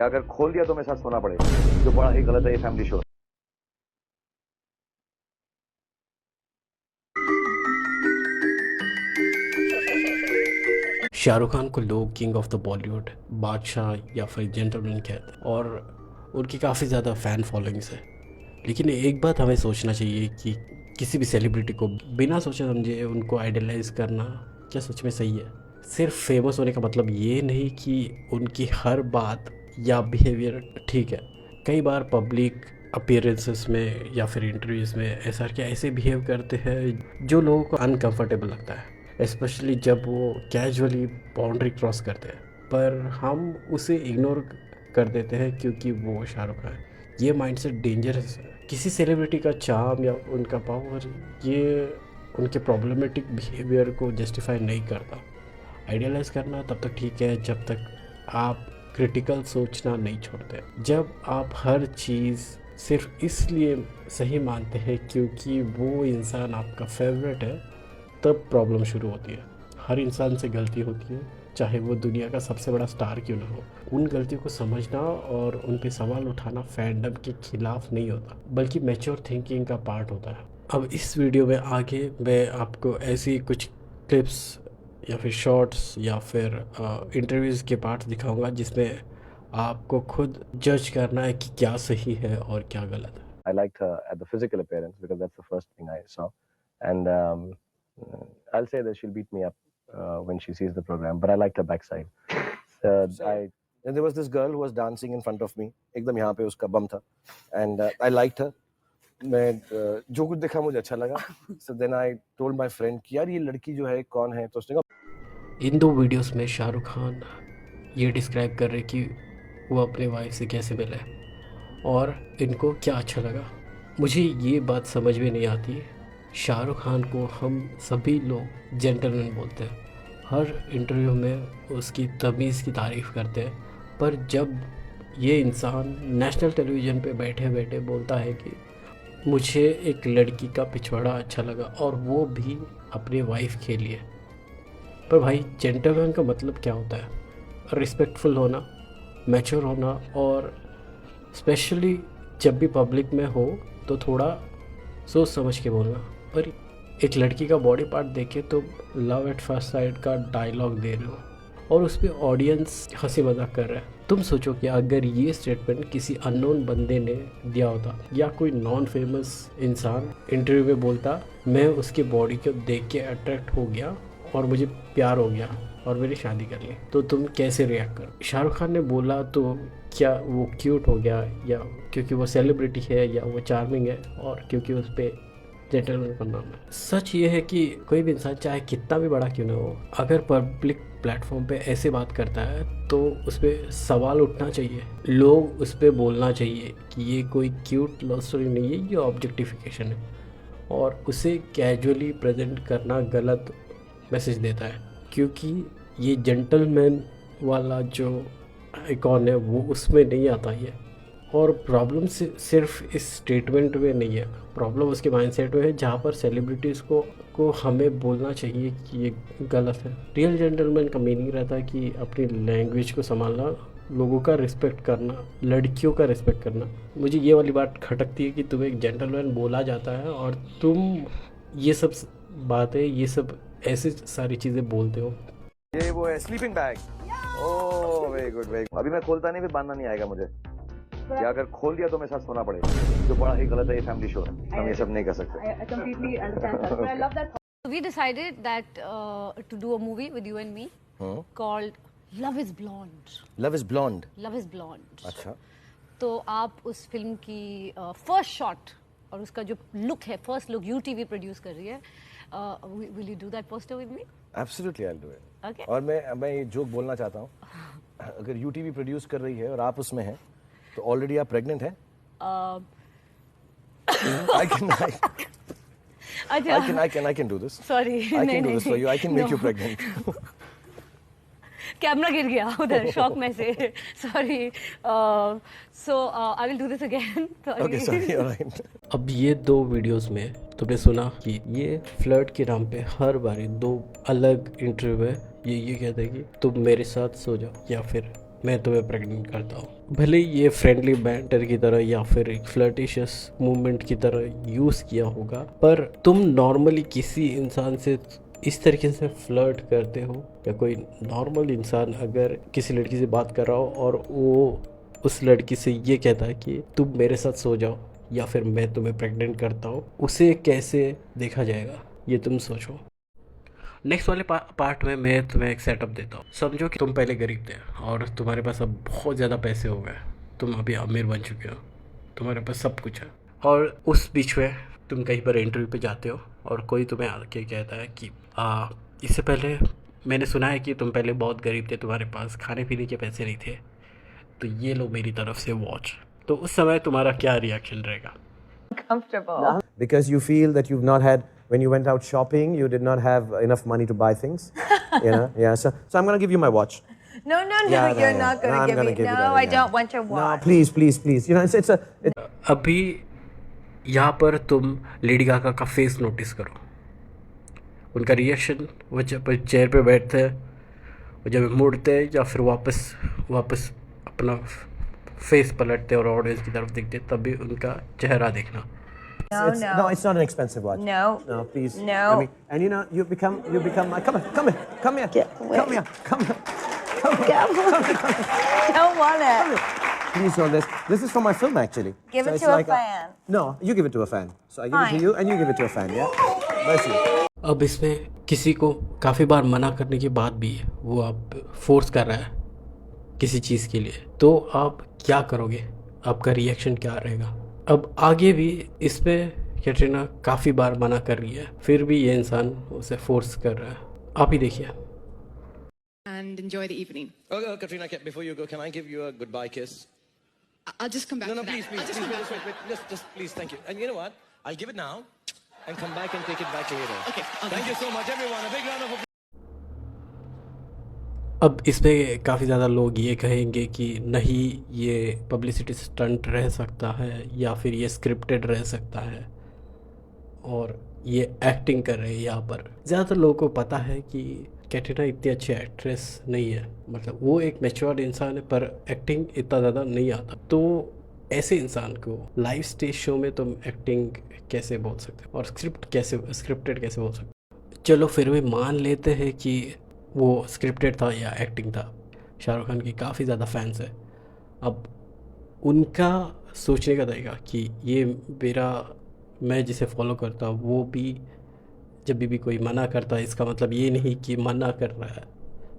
अगर खोल दिया तो मेरे साथ सोना पड़ेगा, जो बड़ा ही गलत है ये फैमिली शो। शाहरुख खान को लोग किंग ऑफ द बॉलीवुड, बादशाह या फिर जेंटलमैन कहते हैं और उनकी काफ़ी ज़्यादा फ़ैन फॉलोइंग्स है। लेकिन एक बात हमें सोचना चाहिए कि किसी भी सेलिब्रिटी को बिना सोचे समझे उनको आइडलाइज करना क्या सच में सही है? सिर्फ फेमस होने का मतलब ये नहीं कि उनकी हर बात या बिहेवियर ठीक है। कई बार पब्लिक अपीयरेंसेस में या फिर इंटरव्यूज़ में ऐसे बिहेव करते हैं जो लोगों को अनकंफर्टेबल लगता है, स्पेशली जब वो कैजुअली बाउंड्री क्रॉस करते हैं, पर हम उसे इग्नोर कर देते हैं क्योंकि वो शाहरुख खान है। ये माइंडसेट डेंजरस है। किसी सेलिब्रिटी का चार्म या उनका पावर ये उनके प्रॉब्लमेटिक बिहेवियर को जस्टिफाई नहीं करता। आइडियलाइज करना तब तक ठीक है जब तक आप क्रिटिकल सोचना नहीं छोड़ते। जब आप हर चीज़ सिर्फ इसलिए सही मानते हैं क्योंकि वो इंसान आपका फेवरेट है, तब प्रॉब्लम शुरू होती है। हर इंसान से गलती होती है, चाहे वो दुनिया का सबसे बड़ा स्टार क्यों ना हो। उन गलतियों को समझना और उन पे सवाल उठाना फैंडम के खिलाफ नहीं होता, बल्कि मैच्योर थिंकिंग का पार्ट होता है। अब इस वीडियो में आगे मैं आपको ऐसी कुछ क्लिप्स या फिर शॉर्ट्स या फिर इंटरव्यूज़ के पार्ट्स दिखाऊंगा जिसमें आपको खुद जज करना है कि क्या सही है और क्या गलत है। I liked her at the physical appearance because that's the first thing I saw, and I'll say that she'll beat me up when she sees the program. But I liked her backside. I And there was this girl who was dancing in front of me. एकदम यहाँ पे उसका बम था, and I liked her. मैं जो कुछ देखा मुझे अच्छा लगा. So then I told my friend कि यार ये लड़की जो है कौन है, तो उसने कहा इन दो वीडियोस में शाहरुख खान ये डिस्क्राइब कर रहे कि वो अपने वाइफ से कैसे मिले और इनको क्या अच्छा लगा। मुझे ये बात समझ में नहीं आती। शाहरुख खान को हम सभी लोग जेंटलमैन बोलते हैं, हर इंटरव्यू में उसकी तमीज़ की तारीफ़ करते हैं, पर जब ये इंसान नेशनल टेलीविज़न पे बैठे बैठे बोलता है कि मुझे एक लड़की का पिछवाड़ा अच्छा लगा और वो भी अपनी वाइफ के लिए, पर भाई जेंटलमैन का मतलब क्या होता है? रिस्पेक्टफुल होना, मैच्योर होना और स्पेशली जब भी पब्लिक में हो तो थोड़ा सोच समझ के बोलना। पर एक लड़की का बॉडी पार्ट देखे तो लव एट फर्स्ट साइट का डायलॉग दे रहे हो और उस पर ऑडियंस हंसी मजाक कर रहा है। तुम सोचो कि अगर ये स्टेटमेंट किसी अननोन बंदे ने दिया होता या कोई नॉन फेमस इंसान इंटरव्यू में बोलता, मैं उसकी बॉडी को देख के अट्रैक्ट हो गया और मुझे प्यार हो गया और मेरी शादी कर ली, तो तुम कैसे रिएक्ट करो? शाहरुख खान ने बोला तो क्या वो क्यूट हो गया, या क्योंकि वो सेलिब्रिटी है, या वो चार्मिंग है और क्योंकि उस पर जेंटलमैन का नाम है? सच ये है कि कोई भी इंसान चाहे कितना भी बड़ा क्यों ना हो, अगर पब्लिक प्लेटफॉर्म पे ऐसे बात करता है तो उस पर सवाल उठना चाहिए। लोग उस पर बोलना चाहिए कि ये कोई क्यूट लव स्टोरी नहीं है, ये ऑब्जेक्टिफिकेशन है, और उसे कैजुअली प्रेजेंट करना गलत मैसेज देता है। क्योंकि ये जेंटलमैन वाला जो आइकॉन है वो उसमें नहीं आता ये। और प्रॉब्लम सिर्फ इस स्टेटमेंट में नहीं है, प्रॉब्लम उसके माइंडसेट में है जहाँ पर सेलिब्रिटीज़ को हमें बोलना चाहिए कि ये गलत है। रियल जेंटलमैन का मीनिंग रहता है कि अपनी लैंग्वेज को संभालना, लोगों का रिस्पेक्ट करना, लड़कियों का रिस्पेक्ट करना। मुझे ये वाली बात खटकती है कि तुम्हें एक जेंटलमैन बोला जाता है और तुम ये सब बातें, ये सब ऐसी सारी चीज़ें बोलते हो। ये वो है sleeping bag. Oh very good very good. अभी मैं खोलता नहीं, फिर बांधना नहीं आएगा मुझे, या अगर खोल दिया तो मेरे साथ सोना पड़ेगा, जो बड़ा ही गलत है ये फैमिली शो है। हम ये सब नहीं कर सकते। I completely understand that, but I love that. We decided that to do a movie with you and me called Love is Blonde. Love is Blonde. Love is Blonde. अच्छा, तो आप उस फिल्म की फर्स्ट शॉट और उसका जो look है, first look UTV produce कर रही है, will you do that poster with me? Absolutely I will do it. Okay. और मैं ये जोक बोलना चाहता हूँ, अगर यूटीवी प्रोड्यूस कर रही है और आप उसमें हैं तो ऑलरेडी आप प्रेग्नेंट हैं। I can I, अच्छा, I can do this. Sorry, I can do this for you. I can make you pregnant. Camera गिर गया उधर शॉक में से, sorry. So I will do this again, Okay, sorry. All right. अब ये दो videos में तुमने सुना कि ये फ्लर्ट के नाम पे हर बारी दो अलग इंटरव्यू में ये कहते हैं कि तुम मेरे साथ सो जाओ या फिर मैं तुम्हें प्रेग्नेंट करता हूँ। भले ये फ्रेंडली बैंटर की तरह या फिर एक फ्लर्टिशियस मूवमेंट की तरह यूज़ किया होगा, पर तुम नॉर्मली किसी इंसान से इस तरीके से फ्लर्ट करते हो, या कोई नॉर्मल इंसान अगर किसी लड़की से बात कर रहा हो और वो उस लड़की से ये कहता है कि तुम मेरे साथ सो जाओ या फिर मैं तुम्हें प्रेग्नेंट करता हूँ, उसे कैसे देखा जाएगा, ये तुम सोचो। नेक्स्ट वाले पार्ट में मैं तुम्हें एक सेटअप देता हूँ। समझो कि तुम पहले गरीब थे और तुम्हारे पास अब बहुत ज़्यादा पैसे हो गए, तुम अभी अमीर बन चुके हो, तुम्हारे पास सब कुछ है, और उस बीच में तुम कहीं पर इंटरव्यू पे जाते हो और कोई तुम्हें आके कहता है कि इससे पहले मैंने सुना है कि तुम पहले बहुत गरीब थे, तुम्हारे पास खाने पीने के पैसे नहीं थे, तो ये लो मेरी तरफ से वॉच। तो उस समय तुम्हारा क्या रिएक्शन रहेगा? Comfortable. Because you feel that you've not had, when you went out shopping, you did not have enough money to buy things. Yeah. So I'm going to give you my watch. No, Yeah, you're yeah. not No, I'm going to gonna give me. give you No, that, I yeah. don't want your No, watch. please. You know, it's a. अभी यहाँ पर तुम Lady Gaga का face notice करो, उनका reaction, वो जब chair पे बैठते हैं, वो जब मुड़ते हैं या फिर वापस अपना फेस पलटते हैं और ऑडियंस की तरफ देखते हैं, तभी उनका चेहरा देखना। No. It's not an expensive watch. No. No, please. No. I mean, and you know, you become. Come here. Don't want it. Please hold this. This is for my film, actually. Give So it it's to a like fan. No, you give it to a fan. So I give it Fine. to you, and you give it to a fan. Yeah. Bless you. अब इसमें किसी को काफ़ी बार मना करने के बाद भी वो आप फोर्स कर रहा है किसी चीज़ के लिए, तो आप क्या करोगे? आपका रिएक्शन क्या रहेगा? अब आगे भी इसमें कैटरीना काफ़ी बार मना कर रही है, फिर भी ये इंसान उसे फोर्स कर रहा है। आप ही देखिए। And enjoy the evening. Oh, Katrina, before you go, can I give you a goodbye kiss? I'll just come back. No, for that. please, I'll just come back. wait, just please, thank you. And you know what? I'll give it now, and come back and take it back later. Okay. Thank you so much, everyone. A big round of applause. अब इसमें काफ़ी ज़्यादा लोग ये कहेंगे कि नहीं, ये पब्लिसिटी स्टंट रह सकता है या फिर ये स्क्रिप्टेड रह सकता है और ये एक्टिंग कर रहे हैं। यहाँ पर ज़्यादातर लोगों को पता है कि कैटरीना इतनी अच्छी एक्ट्रेस नहीं है, मतलब वो एक मैच्योर्ड इंसान है, पर एक्टिंग इतना ज़्यादा नहीं आता। तो ऐसे इंसान को लाइव स्टेज शो में तुम एक्टिंग कैसे बोल सकते हो और स्क्रिप्टेड कैसे बोल सकते हो? चलो फिर भी मान लेते हैं कि वो स्क्रिप्टेड था या एक्टिंग था। शाहरुख खान की काफ़ी ज़्यादा फैंस है। अब उनका सोचने का तरीका कि ये मैं जिसे फॉलो करता हूँ वो भी जब भी कोई मना करता है, इसका मतलब ये नहीं कि मना कर रहा है,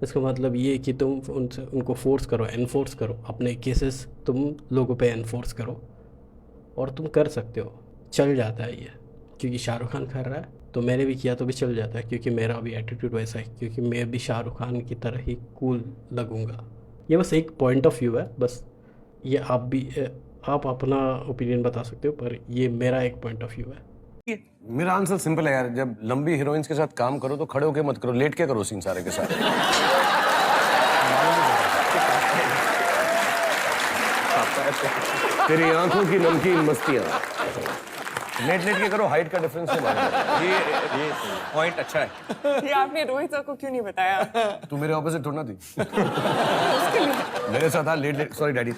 इसका मतलब ये कि तुम उनको फोर्स करो, एनफोर्स करो, अपने केसेस तुम लोगों पे एनफोर्स करो, और तुम कर सकते हो, चल जाता है ये। क्योंकि शाहरुख खान कर रहा है तो मैंने भी किया तो भी चल जाता है, क्योंकि मेरा भी एटीट्यूड वैसा है, क्योंकि मैं भी शाहरुख खान की तरह ही कूल लगूंगा। ये बस एक पॉइंट ऑफ व्यू है, बस ये आप अपना ओपिनियन बता सकते हो, पर ये मेरा एक पॉइंट ऑफ व्यू है। मेरा आंसर सिंपल है यार, जब लंबी हीरोइंस के साथ काम करो तो खड़े होके मत करो, लेट के करो सीन सारे के साथ। तेरी आंखों की नमकीन मस्तियां, लेट के करो, हाइट का डिफरेंस नहीं मालूम। ये पॉइंट अच्छा है। ये आपने रोहित सर को क्यों नहीं बताया? तू मेरे ऑपोजिट थोड़ा थी। मेरे साथ आ लेट, सॉरी डैडी।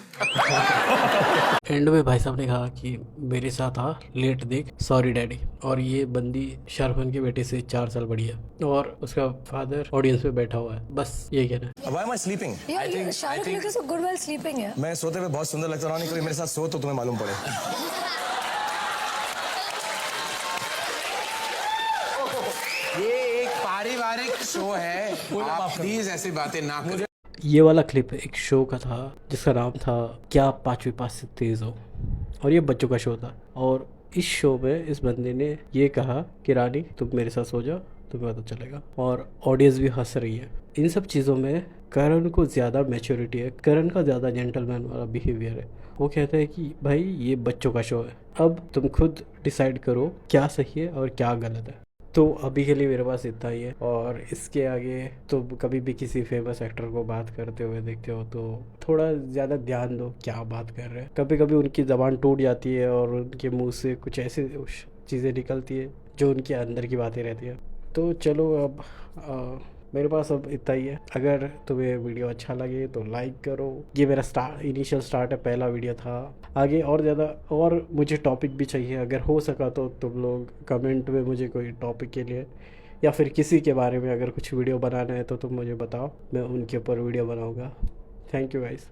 एंड में भाई साहब ने कहा कि मेरे साथ आ लेट देख, सॉरी डैडी। और ये बंदी शाहरुख खान के बेटे से 4 साल बड़ी है और उसका फादर ऑडियंस में बैठा हुआ है। बस ये कहना है। Why am I sleeping? Shahrukh look is good while sleeping है। मैं सोते हुए बहुत सुंदर लगता हूँ, नहीं कोई मेरे साथ सो तो तुम्हें मालूम पड़े। ये एक पारिवारिक शो है, आप प्लीज ऐसी बातें ना करें। ये वाला क्लिप एक शो का था जिसका नाम था क्या पाँचवीं पास से तेज़ हो, और ये बच्चों का शो था। और इस शो में इस बंदे ने ये कहा कि रानी तुम मेरे साथ सो जाओ, तुम्हें पता चलेगा, और ऑडियंस भी हंस रही है। इन सब चीज़ों में करण को ज़्यादा मैच्योरिटी है, करण का ज़्यादा जेंटलमैन वाला बिहेवियर है। वो कहता है कि भाई ये बच्चों का शो है, अब तुम खुद डिसाइड करो क्या सही है और क्या गलत है। तो अभी के लिए मेरे पास इतना ही है, और इसके आगे तो कभी भी किसी फेमस एक्टर को बात करते हुए देखते हो तो थोड़ा ज़्यादा ध्यान दो क्या बात कर रहे हैं। कभी कभी उनकी ज़बान टूट जाती है और उनके मुंह से कुछ ऐसी चीज़ें निकलती है जो उनके अंदर की बातें रहती है। तो चलो अब मेरे पास अब इतना ही है। अगर तुम्हें वीडियो अच्छा लगे तो लाइक करो। ये मेरा इनिशियल स्टार्ट है, पहला वीडियो था। आगे और ज़्यादा और मुझे टॉपिक भी चाहिए, अगर हो सका तो तुम लोग कमेंट में मुझे कोई टॉपिक के लिए या फिर किसी के बारे में अगर कुछ वीडियो बनाना है तो तुम मुझे बताओ, मैं उनके ऊपर वीडियो बनाऊँगा। Thank you guys.